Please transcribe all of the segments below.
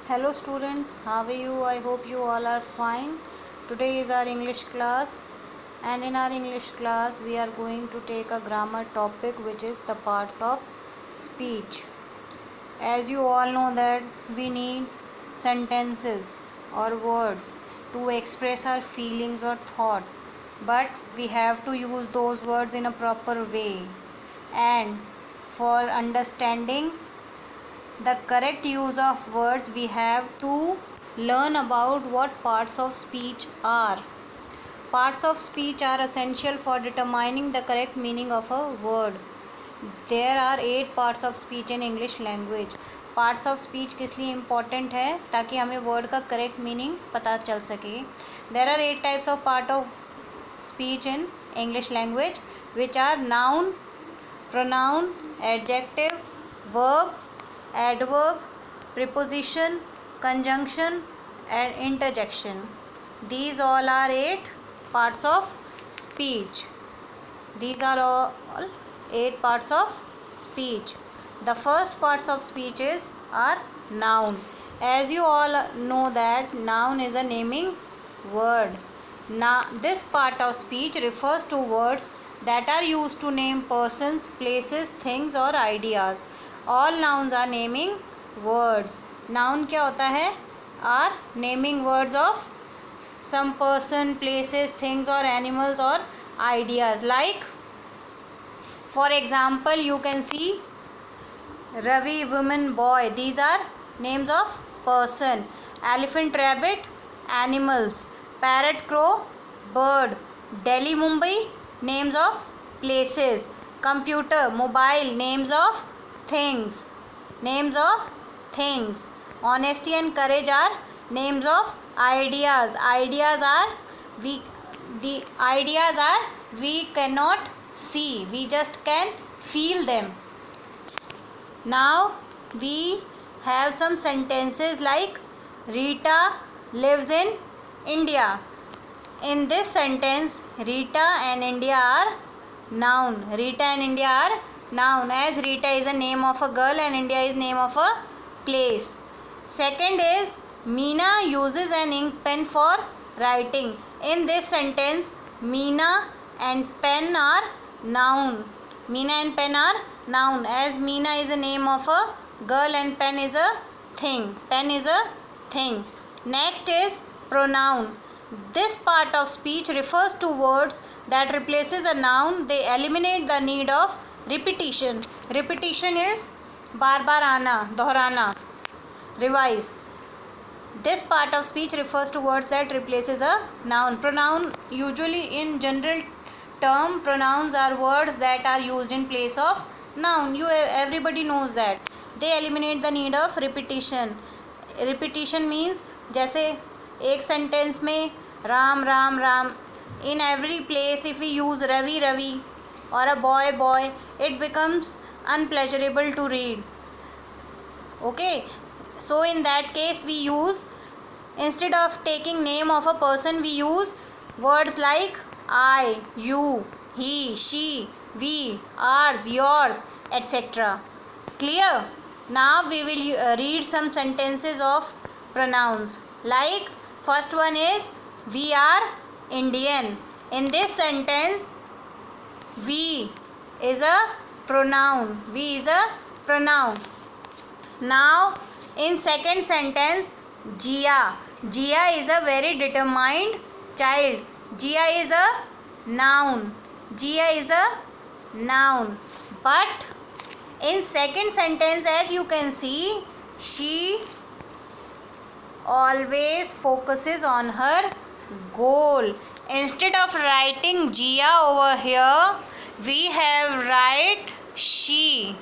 Hello students, how are you? I hope you all are fine. Today is our English class, and in our English class we are going to take a grammar topic which is the parts of speech. As you all know that we need sentences or words to express our feelings or thoughts, but we have to use those words in a proper way, and for understanding the correct use of words we have to learn about what parts of speech are. Parts of speech are essential for determining the correct meaning of a word. There are 8 parts of speech in English language. Parts of speech किस लिए important है? ताकि हमें word का correct meaning पता चल सके. There are 8 types of part of speech in English language, which are noun, pronoun, adjective, verb, adverb, preposition, conjunction and interjection. These all are 8 parts of speech. These are all 8 parts of speech. The first parts of speech are noun. As you all know that noun is a naming word. Now this part of speech refers to words that are used to name persons, places, things or ideas. All nouns are naming words. Noun क्या होता है? Are naming words of some person, places, things or animals or ideas. Like for example, you can see Ravi, woman, boy. These are names of person. Elephant, rabbit, animals. Parrot, crow, bird. Delhi, Mumbai, names of places. Computer, mobile, names of things. Names of things. Honesty and courage are names of ideas. Ideas are we cannot see. We just can feel them. Now we have some sentences like Rita lives in India. In this sentence, Rita and India are noun. Rita and India are noun, as Rita is a name of a girl and India is name of a place. Second is Meena uses an ink pen for writing. In this sentence, Meena and pen are noun. Meena and pen are noun, as Meena is a name of a girl and pen is a thing. Pen is a thing. Next is pronoun. This part of speech refers to words that replaces a noun. They eliminate the need of repetition. Repetition is बार बार आना, दोहराना, revise. This part of speech refers to words that replaces a noun. Pronoun, usually in general term, pronouns are words that are used in place of noun. Everybody knows that. They eliminate the need of repetition. Repetition means जैसे एक sentence में Ram Ram Ram. In every place if we use Ravi Ravi or a boy boy, it becomes unpleasurable to read. Okay, so in that case we use, instead of taking name of a person, we use words like I, you, he, she, we, ours, yours, etc. Clear? Now we will read some sentences of pronouns. Like first one is we are Indian. In this sentence, we is a pronoun. We is a pronoun. Now in second sentence, Jia. Jia is a very determined child. Jia is a noun. Jia is a noun. But in second sentence, as you can see, she always focuses on her goal. Instead of writing Jia over here, we have write she.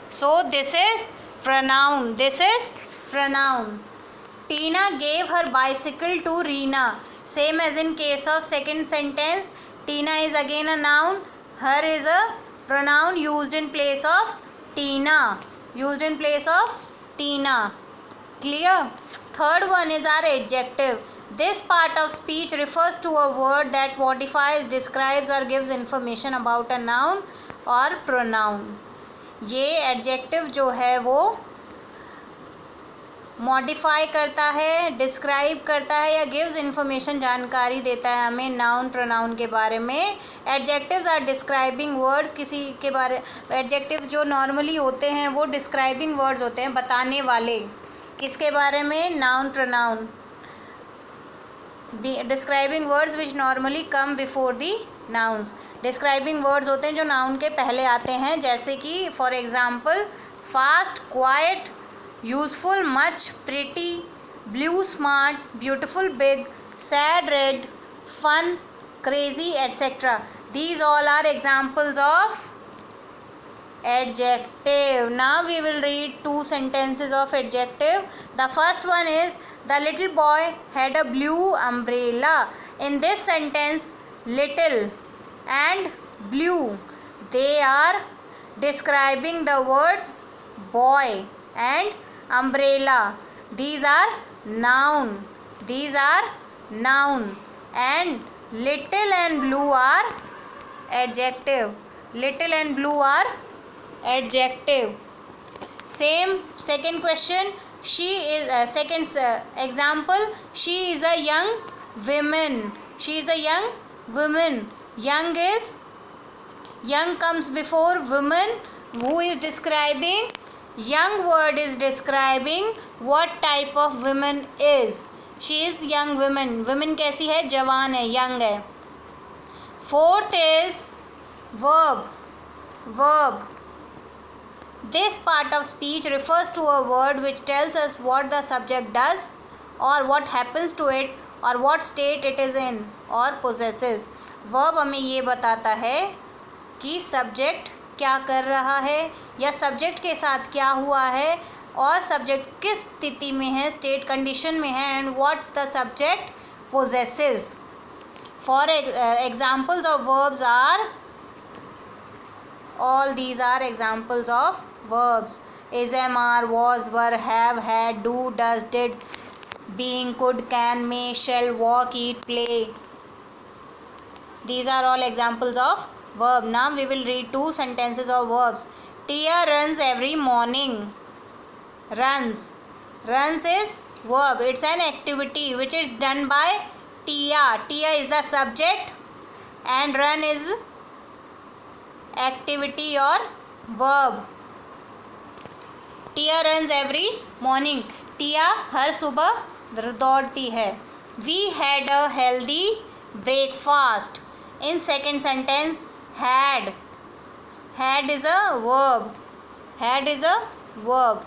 So this is pronoun. This is pronoun. Tina gave her bicycle to Reena. Same as in case of second sentence, Tina is again a noun. Her is a pronoun used in place of Tina. Used in place of Tina. Clear? Third one is our adjective. This part of speech refers to a word that modifies, describes or gives information about a noun or pronoun. ये adjective जो है वो modify करता है, describe करता है या gives information जानकारी देता है हमें नाउन प्रोनाउन के बारे में। एडजेक्टिव्स आर डिस्क्राइबिंग वर्ड्स, किसी के बारे एडजेक्टिव्स जो नॉर्मली होते हैं वो डिस्क्राइबिंग वर्ड्स होते हैं, बताने वाले। किसके बारे में? Noun pronoun. Describing words which normally come before the nouns. Describing words होते हैं जो नाउन के पहले आते हैं, जैसे कि for example fast, quite, useful, much, pretty, blue, smart, beautiful, big, sad, red, fun, crazy, etcetera. These all are examples of adjective. Now we will read two sentences of adjective. The first one is, the little boy had a blue umbrella. In this sentence, little and blue, they are describing the words boy and umbrella. These are noun. These are noun. And little and blue are adjective. Little and blue are adjective. Same second question. She is second example. She is a young woman. She is a young woman. Young is, young comes before woman. Who is describing? Young word is describing what type of woman is. She is young woman. Woman कैसी है? जवान है, young है. Fourth is verb. Verb. This part of speech refers to a word which tells us what the subject does or what happens to it or what state it is in or possesses. Verb हमें ये बताता है कि subject क्या कर रहा है या सब्जेक्ट के साथ क्या हुआ है और सब्जेक्ट किस स्थिति में है, स्टेट कंडीशन में है, and what the subject possesses. For examples of verbs are, all these are examples of verbs. Is, am, are, was, were, have, had, do, does, did, being, could, can, may, shall, walk, eat, play. These are all examples of verb. Now we will read two sentences of verbs. Tia runs every morning. Runs. Runs is verb. It's an activity which is done by Tia. Tia is the subject and run is activity or verb. Tia runs every morning. Tia हर सुबह दौड़ती है. We had a healthy breakfast. In second sentence, had. Had is a verb. Had is a verb.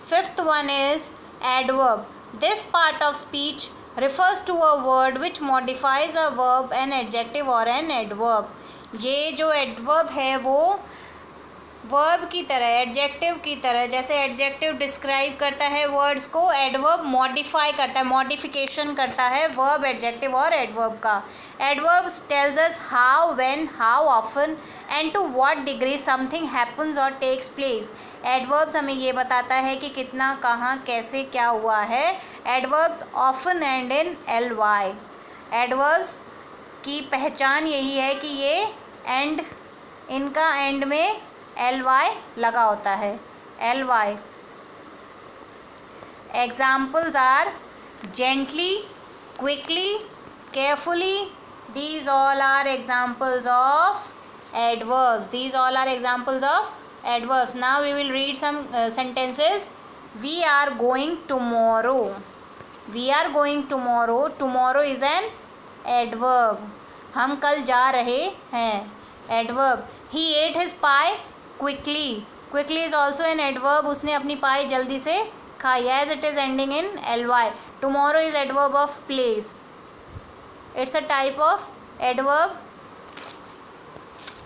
Fifth one is adverb. This part of speech refers to a word which modifies a verb, an adjective or an adverb. ये जो adverb है वो verb की तरह, adjective की तरह, जैसे adjective describe करता है वर्ड्स को, एडवर्ब मॉडिफाई करता है, मॉडिफिकेशन करता है वर्ब, एडजेक्टिव और एडवर्ब का. Adverb tells us how, when, how often and to what degree something happens और टेक्स प्लेस. एडवर्ब्स हमें ये बताता है कि कितना, कहाँ, कैसे, क्या हुआ है. Adverbs often and in ly. Adverbs की पहचान यही है कि ये एंड, इनका एंड में ly लगा होता है, ly. Examples are gently, quickly, carefully. These all are examples of adverbs. These all are examples of adverbs. Now we will read some sentences. We are going tomorrow. We are going tomorrow. Tomorrow is an adverb. हम कल जा रहे हैं, adverb. He ate his pie quickly. Quickly is also an adverb. उसने अपनी पाई जल्दी से खाई, as it is ending in ly. Tomorrow is adverb of place. It's a type of adverb.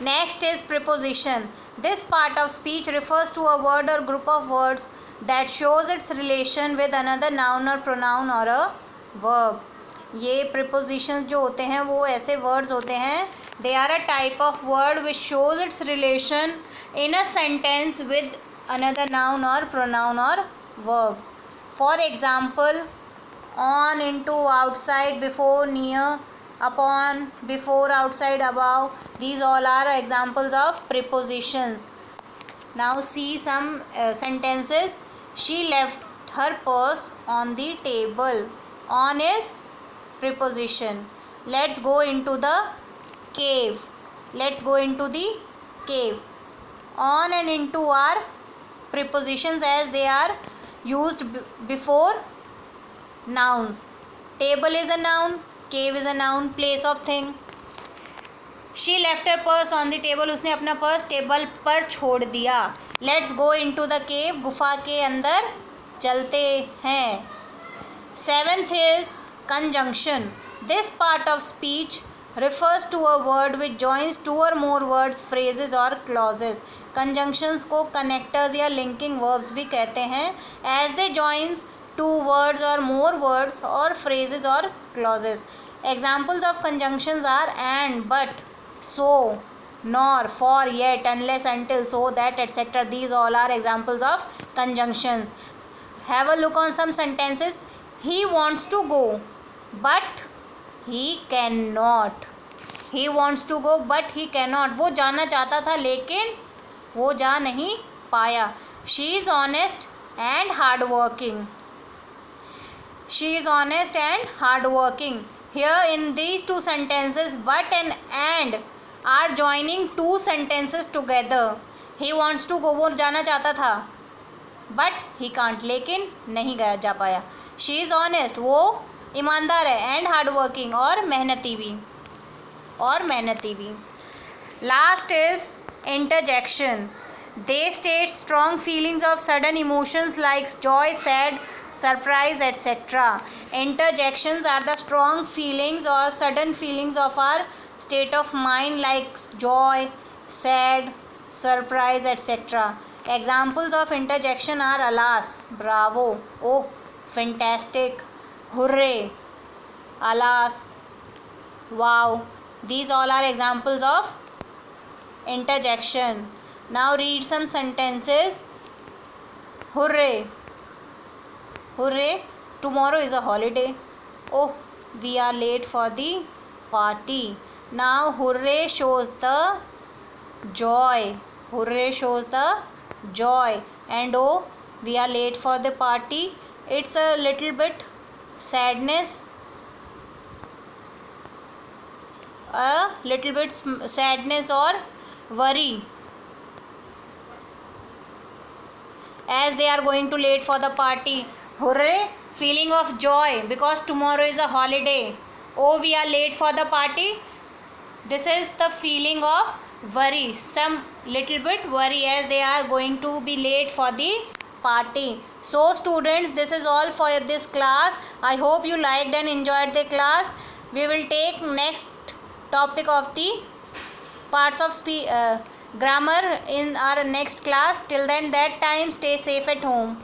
Next is preposition. This part of speech refers to a word or group of words that shows its relation with another noun or pronoun or a verb. ये prepositions जो होते हैं वो ऐसे words होते हैं, they are a type of word which shows its relation in a sentence with another noun or pronoun or verb. For example, on, into, outside, before, near, upon, before, outside, above. These all are examples of prepositions. Now see some sentences. She left her purse on the table. On is preposition. Let's go into the cave. Let's go into the cave. On and into are prepositions as they are used before nouns. Table is a noun, cave is a noun, place of thing. She left her purse on the table. उसने अपना purse table पर छोड़ दिया. Let's go into the cave. गुफा के अंदर चलते हैं. 7th is conjunction. This part of speech refers to a word which joins two or more words, phrases or clauses. Conjunctions को connectors या linking verbs भी कहते हैं, as they joins two words or more words or phrases or clauses. Examples of conjunctions are and, but, so, nor, for, yet, unless, until, so, that, etc. These all are examples of conjunctions. Have a look on some sentences. He wants to go, but he cannot. He wants to go, but he cannot. वो जाना चाहता था लेकिन वो जा नहीं पाया. She is honest and hardworking. She is honest and hardworking. Here in these two sentences, but and are joining two sentences together. He wants to go, वो जाना चाहता था, but he can't, लेकिन नहीं गया जा पाया. She is honest, वो ईमानदार है, and hardworking, और मेहनती भी. Last is interjection. They state strong feelings of sudden emotions like joy, sad, surprise, etc. Interjections are the strong feelings or sudden feelings of our state of mind like joy, sad, surprise, etc. Examples of interjection are alas, bravo, oh, fantastic, hooray, alas, wow. These all are examples of interjection. Now read some sentences. Hooray. Hooray, tomorrow is a holiday. Oh, we are late for the party. Now hooray shows the joy. Hooray shows the joy. And oh, we are late for the party. It's a little bit sadness. A little bit sadness or worry, as they are going to late for the party. Hooray, feeling of joy because tomorrow is a holiday. Oh, we are late for the party. This is the feeling of worry, some little bit worry as they are going to be late for the party. So students, this is all for this class. I hope you liked and enjoyed the class. We will take next topic of the parts of grammar in our next class. Till then, that time, stay safe at home.